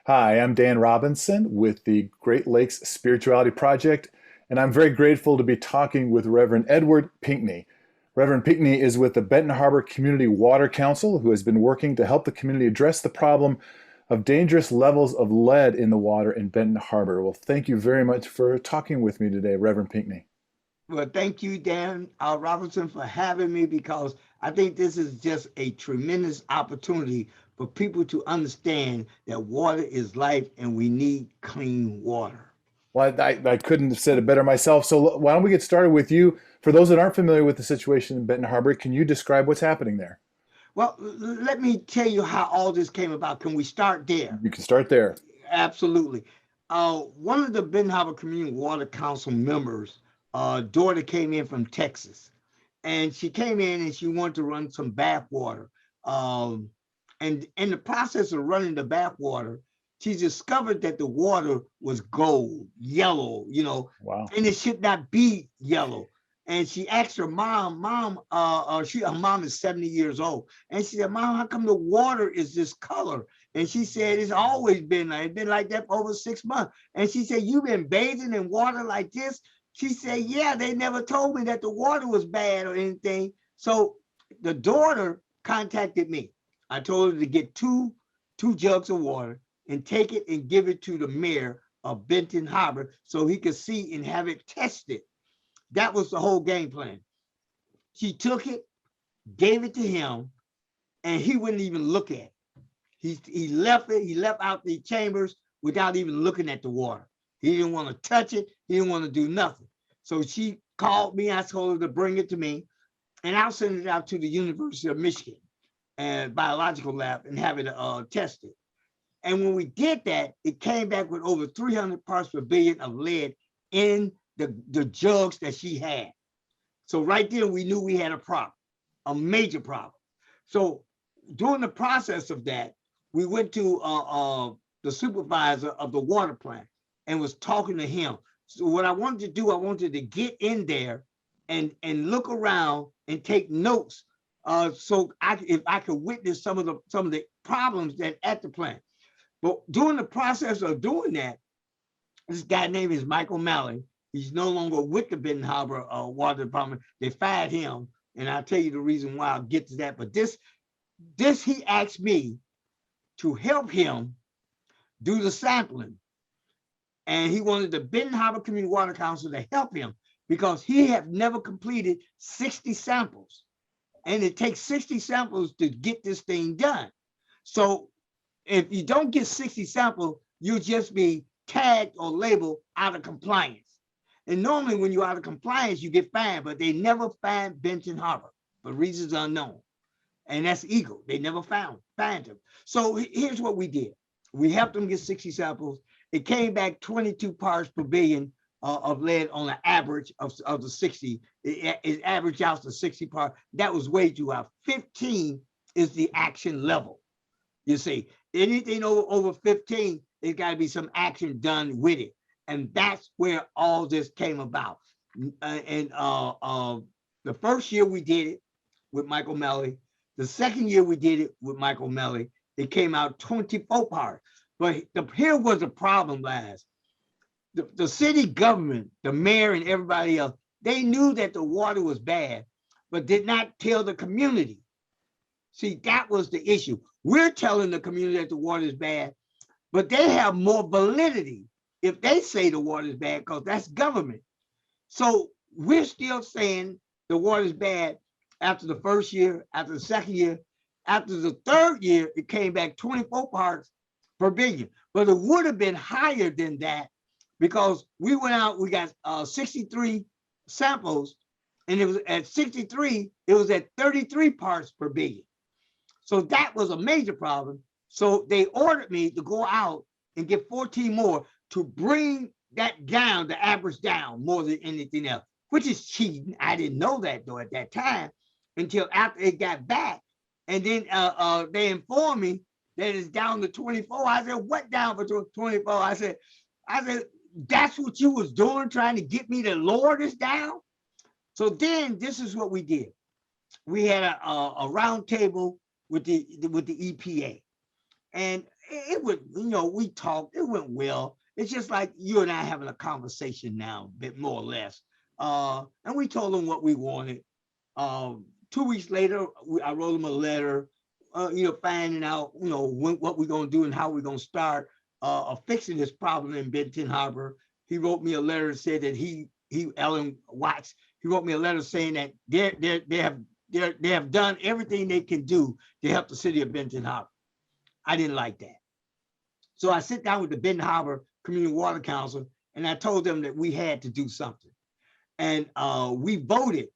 Hi, I'm Dan Robinson with the Great Lakes Spirituality Project, and I'm very grateful to be talking with Reverend Edward Pinkney. Reverend Pinkney is with the Benton Harbor Community Water Council, who has been working to help the community address the problem of dangerous levels of lead in the water in Benton Harbor. Well, thank you very much for talking with me today, Reverend Pinkney. Well, thank you, Dan Robinson, for having me because I think this is just a tremendous opportunity for people to understand that water is life and we need clean water. Well, I couldn't have said it better myself. So why don't we get started with you? For those that aren't familiar with the situation in Benton Harbor, can you describe what's happening there? Well, let me tell you how all this came about. Can we start there? You can start there. Absolutely. One of the Ben Harbor Community Water Council members, daughter came in from Texas, and she came in and she wanted to run some bath water. Um, and in the process of running the bath water, she discovered that the water was gold, yellow, Wow. and it should not be yellow. And she asked her mom, her mom is 70 years old. And she said, Mom, how come the water is this color? And she said, it's always been like, it's been like that for over 6 months. And she said, you've been bathing in water like this? She said, yeah, they never told me that the water was bad or anything. So the daughter contacted me. I told her to get two jugs of water and take it and give it to the mayor of Benton Harbor so he could see and have it tested. That was the whole game plan. She took it, gave it to him, and he wouldn't even look at it. He left it, he left out the chambers without even looking at the water. He didn't want to touch it, he didn't want to do nothing. So she called me, I told her to bring it to me, and I'll send it out to the University of Michigan and biological lab and have it tested. And when we did that, it came back with over 300 parts per billion of lead in the jugs that she had. So right there, we knew we had a problem, a major problem. So during the process of that, we went to the supervisor of the water plant and was talking to him. So what I wanted to do, I wanted to get in there and look around and take notes, so if I could witness some of the problems that at the plant. But during the process of doing that, this guy name is Michael Malley. He's no longer with the Benton Harbor Water Department. They fired him, and I'll tell you the reason why. I'll get to that. But this he asked me to help him do the sampling, and he wanted the Benton Harbor Community Water Council to help him because he had never completed 60 samples, and it takes 60 samples to get this thing done. So if you don't get 60 samples, you'll just be tagged or labeled out of compliance. And normally when you're out of compliance, you get fined, but they never fined Benton Harbor for reasons unknown. And that's Eagle. They never fined him. So here's what we did. We helped them get 60 samples. It came back 22 parts per billion of lead on the average of the 60. It averaged out to 60 parts. That was way too high. 15 is the action level. You see, anything over 15, there's got to be some action done with it. And that's where all this came about. The first year we did it with Michael Melly. The second year we did it with Michael Melly. It came out 24 parts. But here was the problem, lads. The city government, the mayor and everybody else, they knew that the water was bad, but did not tell the community. See, that was the issue. We're telling the community that the water is bad, but they have more validity if they say the water is bad because that's government. So we're still saying the water is bad after the first year, after the second year. After the third year, it came back 24 parts per billion. But it would have been higher than that because we went out, we got 63 samples, and it was at 63, it was at 33 parts per billion. So that was a major problem. So they ordered me to go out and get 14 more to bring that down, the average down more than anything else, which is cheating. I didn't know that though at that time until after it got back. And then they informed me that it's down to 24. I said, what down for 24? I said, that's what you was doing, trying to get me to lower this down? So then this is what we did. We had a round table with the EPA. And it went, we talked, it went well. It's just like you and I having a conversation now, a bit more or less. And we told them what we wanted. 2 weeks later, I wrote him a letter, finding out, what we're going to do and how we're going to start fixing this problem in Benton Harbor. He wrote me a letter and said that Alan Watts, he wrote me a letter saying that they have done everything they can do to help the city of Benton Harbor. I didn't like that. So I sit down with the Benton Harbor Community Water Council, and I told them that we had to do something. And we voted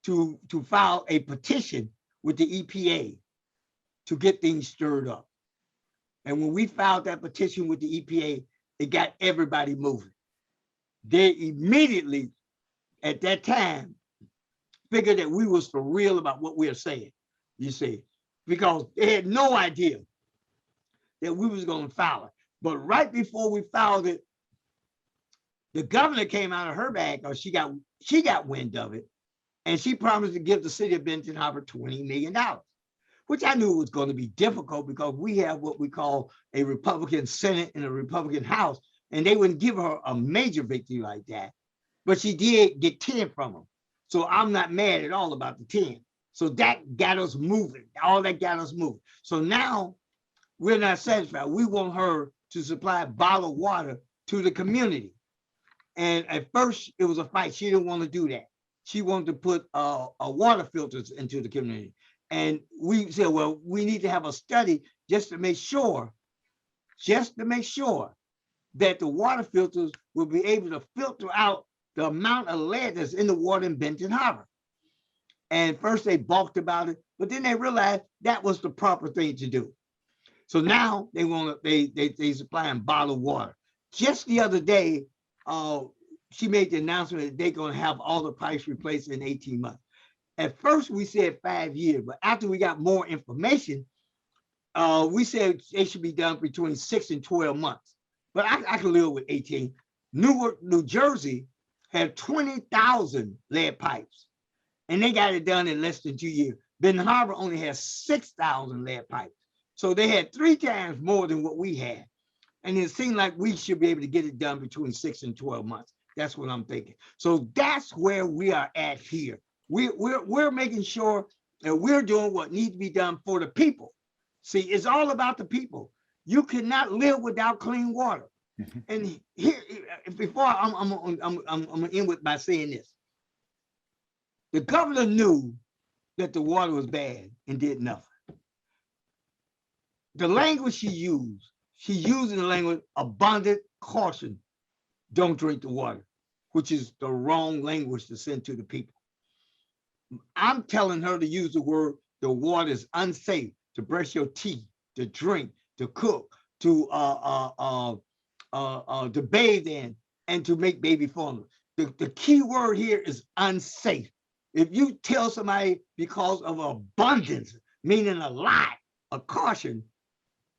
to file a petition with the EPA to get things stirred up. And when we filed that petition with the EPA, it got everybody moving. They immediately, at that time, figured that we was for real about what we are saying, you see, because they had no idea that we was going to file it. But right before we filed it, the governor came out of her bag, or she got wind of it, and she promised to give the city of Benton Harbor $20 million, which I knew was going to be difficult because we have what we call a Republican Senate and a Republican House, and they wouldn't give her a major victory like that. But she did get 10 from them. So I'm not mad at all about the 10. So that got us moving. All that got us moving. So now we're not satisfied. We want her to supply bottled water to the community. And at first it was a fight. She didn't want to do that. She wanted to put water filters into the community. And we said, well, we need to have a study just to make sure that the water filters will be able to filter out the amount of lead that's in the water in Benton Harbor. And first they balked about it, but then they realized that was the proper thing to do. So now they supplying bottled water. Just the other day, she made the announcement that they're going to have all the pipes replaced in 18 months. At first we said 5 years, but after we got more information, we said it should be done between 6 and 12 months. But I can live with 18. Newark, New Jersey had 20,000 lead pipes, and they got it done in less than 2 years. Benton Harbor only has 6,000 lead pipes. So they had 3 times more than what we had. And it seemed like we should be able to get it done between 6 and 12 months. That's what I'm thinking. So that's where we are at here. We're making sure that we're doing what needs to be done for the people. See, it's all about the people. You cannot live without clean water. Mm-hmm. And here, before I'm gonna end with by saying this. The governor knew that the water was bad and did nothing. The language she used in the language abundant caution, don't drink the water, which is the wrong language to send to the people. I'm telling her to use the word, the water is unsafe to brush your teeth, to drink, to cook, to bathe in, and to make baby formula. The key word here is unsafe. If you tell somebody because of abundance, meaning a lot, a caution,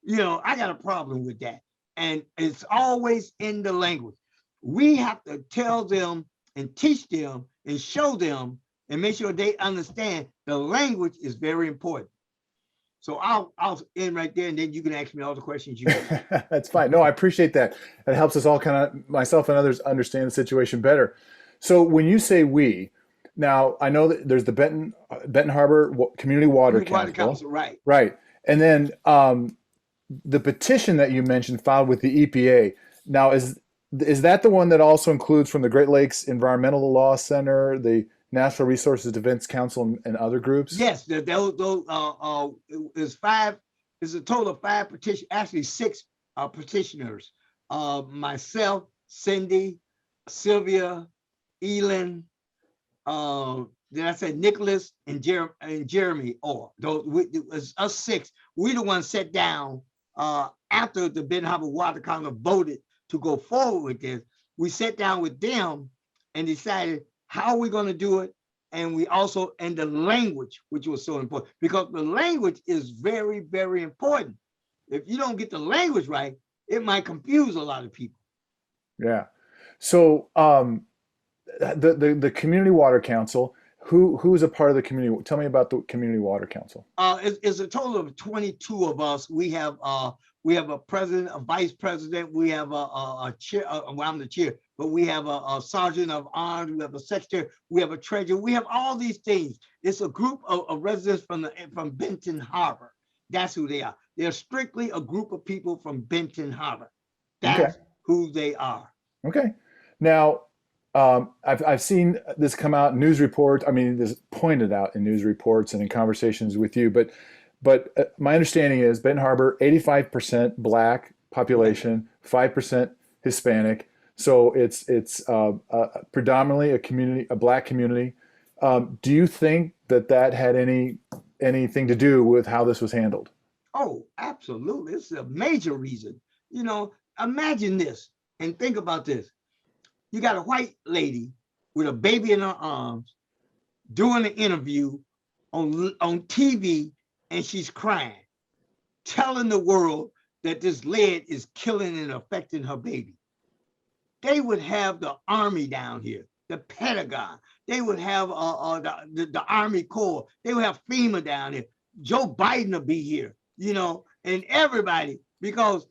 I got a problem with that. And it's always in the language. We have to tell them and teach them and show them and make sure they understand the language is very important. So I'll end right there, and then you can ask me all the questions you want. That's fine. No, I appreciate that. It helps us all kind of, myself and others, understand the situation better. So when you say we, now I know that there's the Benton Harbor Community Water Council. Right. Right. And then the petition that you mentioned filed with the EPA. Now, is that the one that also includes from the Great Lakes Environmental Law Center, the Natural Resources Defense Council, and other groups? Yes, there's a total of 5 petitions, actually 6 petitioners. Myself, Cindy, Sylvia, Elin, then I said Nicholas and Jeremy. It was us 6. We the ones sat down after the Benton Harbor Water Council voted to go forward with this. We sat down with them and decided how are we going to do it, and the language, which was so important, because the language is very, very important. If you don't get the language right, it might confuse a lot of people. Yeah. So the Community Water Council, Who's a part of the community? Tell me about the Community Water Council. It's a total of 22 of us. We have a president, a vice president. We have a chair. Well, I'm the chair, but we have a sergeant of arms. We have a secretary. We have a treasurer. We have all these things. It's a group of residents from Benton Harbor. That's who they are. They're strictly a group of people from Benton Harbor. That's who they are. Okay. Now, I've seen this come out in news reports. I mean, this pointed out in news reports and in conversations with you. But my understanding is Benton Harbor, 85% Black population, 5% Hispanic. So it's predominantly a Black community. Do you think that had anything to do with how this was handled? Oh, absolutely. It's a major reason. Imagine this and think about this. You got a white lady with a baby in her arms doing an interview on TV, and she's crying, telling the world that this lead is killing and affecting her baby. They would have the Army down here, the Pentagon. They would have the Army Corps. They would have FEMA down here. Joe Biden will be here, and everybody, because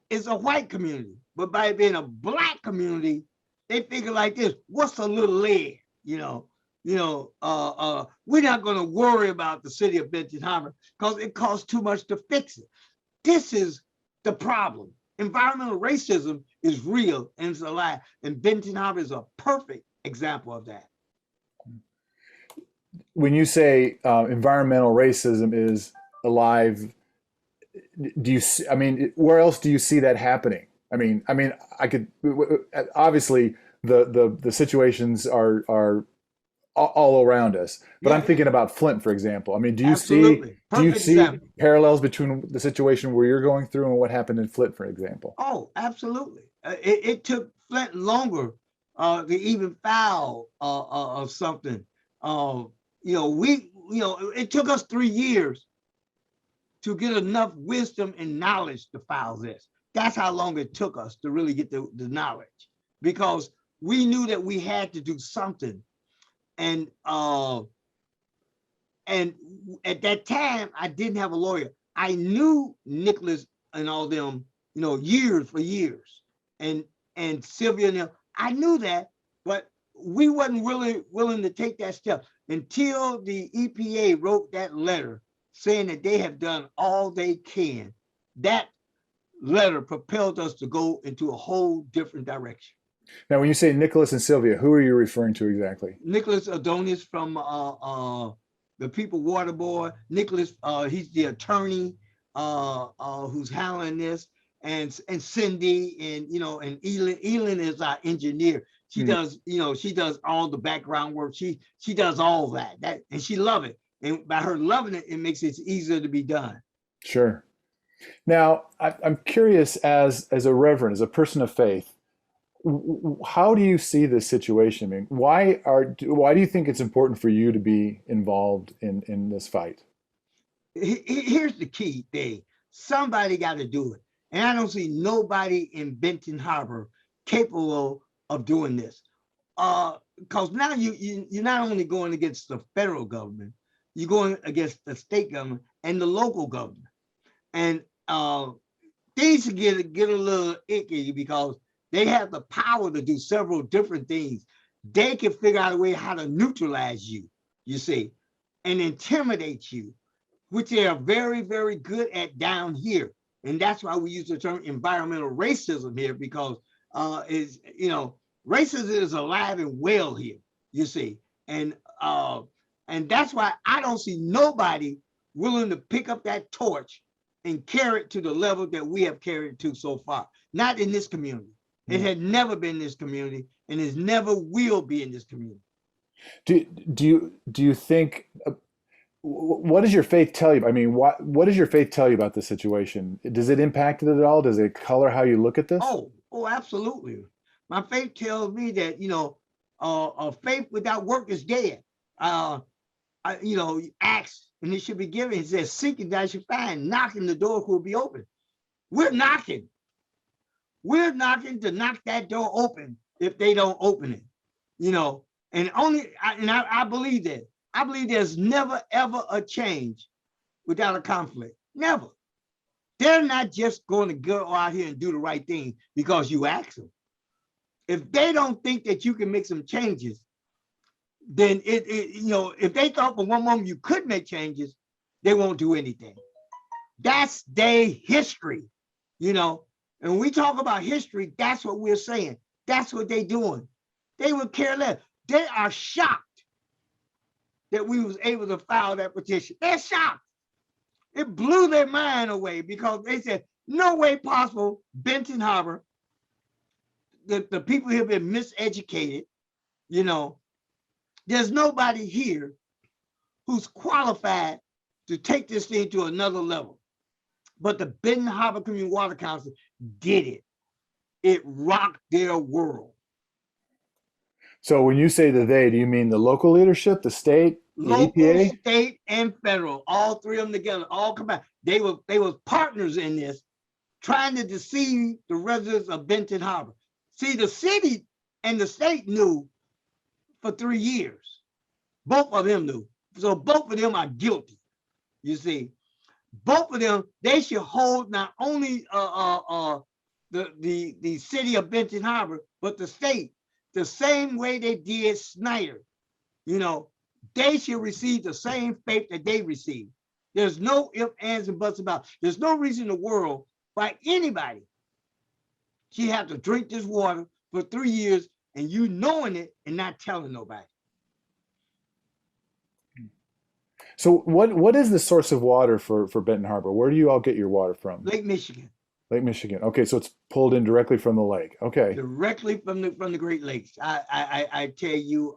it's a white community. But by it being a Black community, they figure like this: what's a little lead? We're not going to worry about the city of Benton Harbor because it costs too much to fix it. This is the problem. Environmental racism is real and it's alive. And Benton Harbor is a perfect example of that. When you say environmental racism is alive, where else do you see that happening? I could obviously the situations are all around us, but I'm thinking about Flint, for example. Do you see parallels between the situation where you're going through and what happened in Flint, for example? Oh, absolutely. It took Flint longer to even file something. It took us 3 years to get enough wisdom and knowledge to file this. That's how long it took us to really get the knowledge, because we knew that we had to do something. And at that time, I didn't have a lawyer. I knew Nicholas and all them, years for years, and Sylvia and them. I knew that, but we wasn't really willing to take that step until the EPA wrote that letter saying that they have done all they can. That letter propelled us to go into a whole different direction. Now, when you say Nicholas and Sylvia, who are you referring to exactly? Nicholas Adonis from the People Water Board. Nicholas, he's the attorney who's handling this, and Cindy, and Elin is our engineer. She does, she does all the background work. She does all that, and she loves it. And by her loving it, it makes it easier to be done. Sure. Now, I'm curious, as a reverend, as a person of faith, how do you see this situation? Why do you think it's important for you to be involved in this fight? Here's the key thing. Somebody got to do it. And I don't see nobody in Benton Harbor capable of doing this. Because now you're not only going against the federal government, you're going against the state government and the local government. And things get a little icky because they have the power to do several different things. They can figure out a way how to neutralize you, you see, and intimidate you, which they are very, very good at down here. And that's why we use the term environmental racism here, because racism is alive and well here, you see. And that's why I don't see nobody willing to pick up that torch and carry it to the level that we have carried it to so far. Not in this community. It had never been in this community, and it never will be in this community. Do you think? What does your faith tell you? What does your faith tell you about this situation? Does it impact it at all? Does it color how you look at this? Oh, absolutely. My faith tells me that faith without work is dead. Ask and it should be given. It says, seek and thou shalt find. Knocking, the door will be open. We're knocking. We're knocking to knock that door open if they don't open it, And I believe that. I believe there's never, ever a change without a conflict. Never. They're not just going to go out here and do the right thing because you ask them. If they don't think that you can make some changes, then if they thought for one moment you could make changes, they won't do anything. That's their history, And when we talk about history, that's what we're saying. That's what they're doing. They would care less. They are shocked that we was able to file that petition. They're shocked. It blew their mind away because they said, no way possible, Benton Harbor, the people here have been miseducated, There's nobody here who's qualified to take this thing to another level. But the Benton Harbor Community Water Council did it. It rocked their world. So when you say the they, do you mean the local leadership, the state, the Local, EPA? state, and federal, all three of them together, all combined. They were partners in this, trying to deceive the residents of Benton Harbor. See, the city and the state knew for 3 years. Both of them knew. So both of them are guilty. You see, both of them, they should hold not only the city of Benton Harbor, but the state, the same way they did Snyder. They should receive the same fate that they received. There's no ifs, ands, and buts about it. There's no reason in the world why anybody should have to drink this water for 3 years and you knowing it and not telling nobody. So what is the source of water for Benton Harbor? Where do you all get your water from? Lake Michigan. Lake Michigan. Okay, so it's pulled in directly from the lake. Okay. Directly from the Great Lakes. I tell you,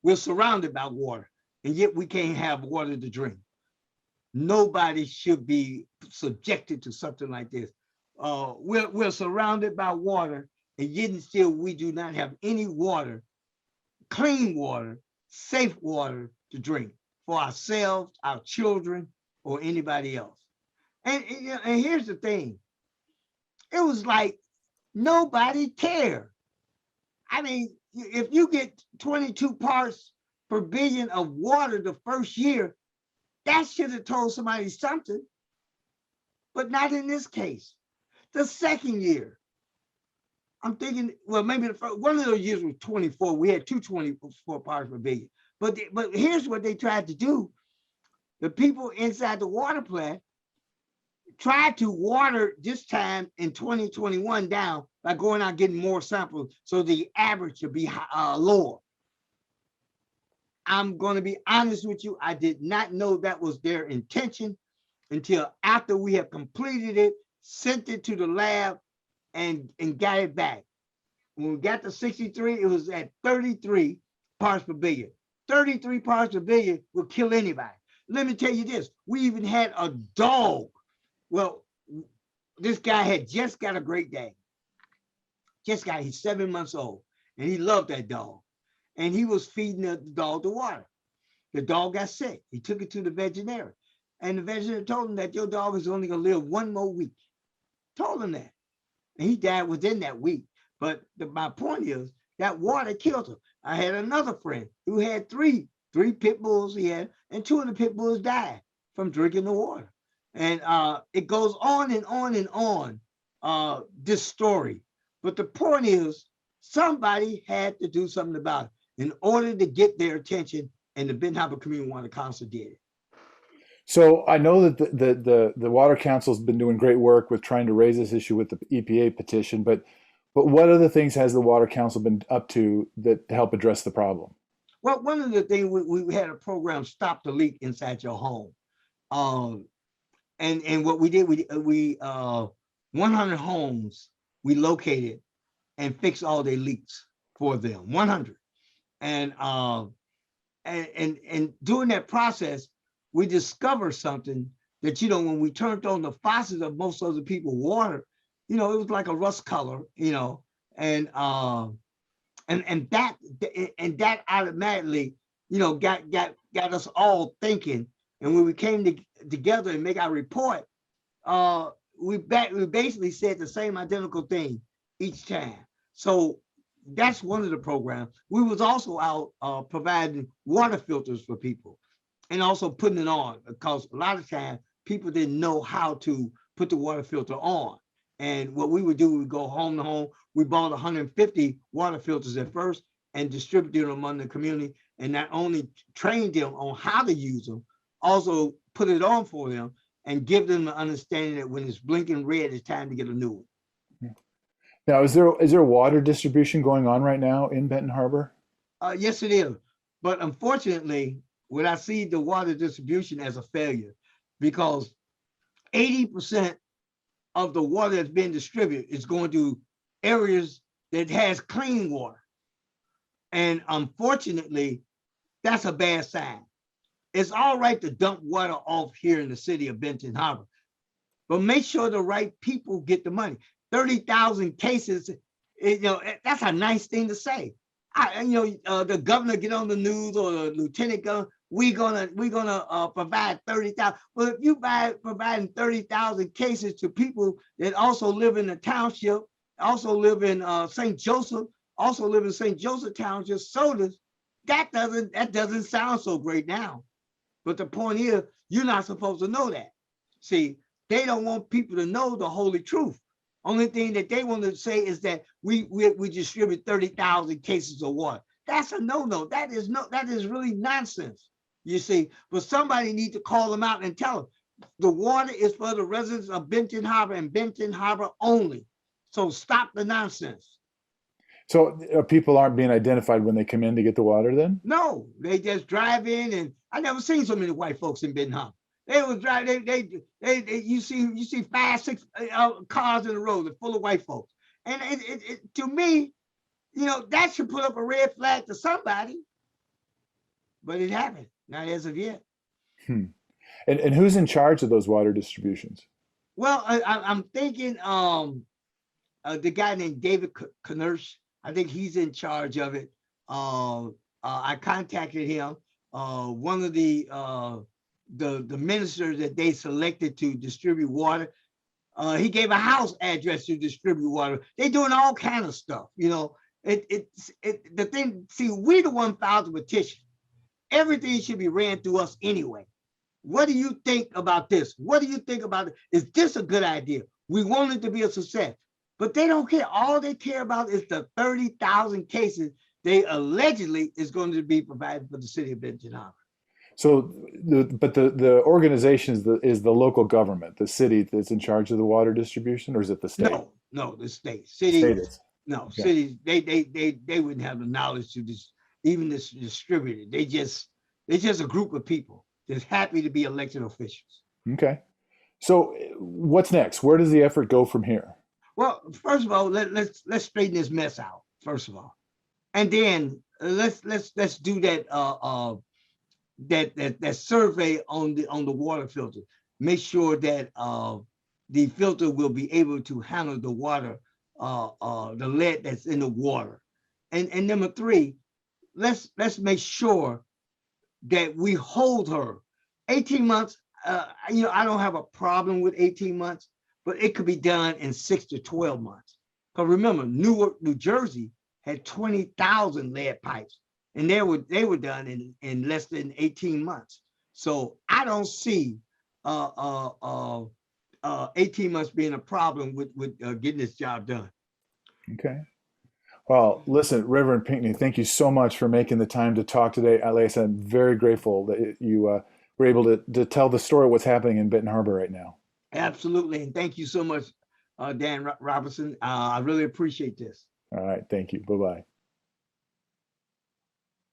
we're surrounded by water, and yet we can't have water to drink. Nobody should be subjected to something like this. We're surrounded by water, and yet still we do not have any water, clean water, safe water to drink for ourselves, our children, or anybody else. And here's the thing. It was like nobody cared. I mean, if you get 22 parts per billion of water the first year, that should have told somebody something, but not in this case. The second year, I'm thinking, well, maybe one of those years was 24. We had 224 parts per billion. But here's what they tried to do. The people inside the water plant tried to water this time in 2021 down by going out getting more samples so the average should be lower. I'm going to be honest with you. I did not know that was their intention until after we have completed it, sent it to the lab, and got it back. When we got to 63, it was at 33 parts per billion. 33 parts per billion will kill anybody. Let me tell you this. We even had a dog. Well, this guy had just got a Great Dane. He's 7 months old, and he loved that dog. And he was feeding the dog the water. The dog got sick. He took it to the veterinarian. And the veterinarian told him that your dog is only going to live 1 more week. Told him that. And he died within that week. But my point is, that water killed him. I had another friend who had three pit bulls he had, and 2 of the pit bulls died from drinking the water. And it goes on and on and on, this story. But the point is, somebody had to do something about it in order to get their attention, and the Benton Harbor Community Water Council did it. So I know that the Water Council has been doing great work with trying to raise this issue with the EPA petition, but what other things has the Water Council been up to to help address the problem? Well, one of the things, we had a program, Stop the Leak Inside Your Home. And what we did, we 100 homes we located and fixed all their leaks for them, 100. And during that process, we discovered something that, when we turned on the faucets of most of the people's water, it was like a rust color, and that automatically, got us all thinking. And when we came together and make our report, we basically said the same identical thing each time. So that's one of the programs. We was also out providing water filters for people and also putting it on, because a lot of times people didn't know how to put the water filter on. And what we would do, we would go home to home. We bought 150 water filters at first and distributed them among the community, and not only trained them on how to use them, also put it on for them and give them the understanding that when it's blinking red, it's time to get a new one. Now, is there water distribution going on right now in Benton Harbor? Yes, it is. But unfortunately, what I see the water distribution as a failure, because 80% of the water that's being distributed is going to areas that has clean water. And unfortunately, that's a bad sign. It's all right to dump water off here in the city of Benton Harbor, but make sure the right people get the money. 30,000 cases, that's a nice thing to say. The governor get on the news, or the lieutenant governor, we're gonna provide 30,000. Well, if you providing 30,000 cases to people that also live in the township, also live in St. Joseph, also live in St. Joseph Township, sodas, that doesn't sound so great now. But the point is, you're not supposed to know that. See, they don't want people to know the holy truth. Only thing that they want to say is that we distribute 30,000 cases of water. That's a no-no. That is really nonsense. You see, but somebody needs to call them out and tell them the water is for the residents of Benton Harbor and Benton Harbor only. So stop the nonsense. So people aren't being identified when they come in to get the water then? No, they just drive in, and I never seen so many white folks in Benton Harbor. They was driving. You see 5, 6 cars in the road that full of white folks, and to me, that should put up a red flag to somebody. But it happened, not as of yet. And who's in charge of those water distributions? Well, I'm thinking the guy named David Knirsch. I think he's in charge of it. I contacted him. One of the ministers that they selected to distribute water, he gave a house address to distribute water. They're doing all kind of stuff. The thing. See, we the one filed the petition. Everything should be ran through us anyway. What do you think about this? What do you think about it? Is this a good idea? We want it to be a success, but they don't care. All they care about is the 30,000 cases they allegedly is going to be provided for the city of Benton Harbor. So, the organization is the local government, the city that's in charge of the water distribution, or is it the state? No, the state. Cities. No, okay. Cities. They wouldn't have the knowledge to even distribute it. They just a group of people that's happy to be elected officials. Okay. So what's next? Where does the effort go from here? Well, first of all, let's straighten this mess out, first of all. And then let's do that that survey on the water filter. Make sure that the filter will be able to handle the water, the lead that's in the water. And number 3, let's make sure that we hold her. 18 months, I don't have a problem with 18 months, but it could be done in 6 to 12 months. Because remember, Newark, New Jersey had 20,000 lead pipes, and they were done in less than 18 months. So I don't see 18 months being a problem with getting this job done. Okay. Well, listen, Reverend Pinkney, thank you so much for making the time to talk today. Like I said, I'm very grateful that you were able to tell the story of what's happening in Benton Harbor right now. Absolutely. And thank you so much, Dan Robertson. I really appreciate this. All right. Thank you. Bye-bye.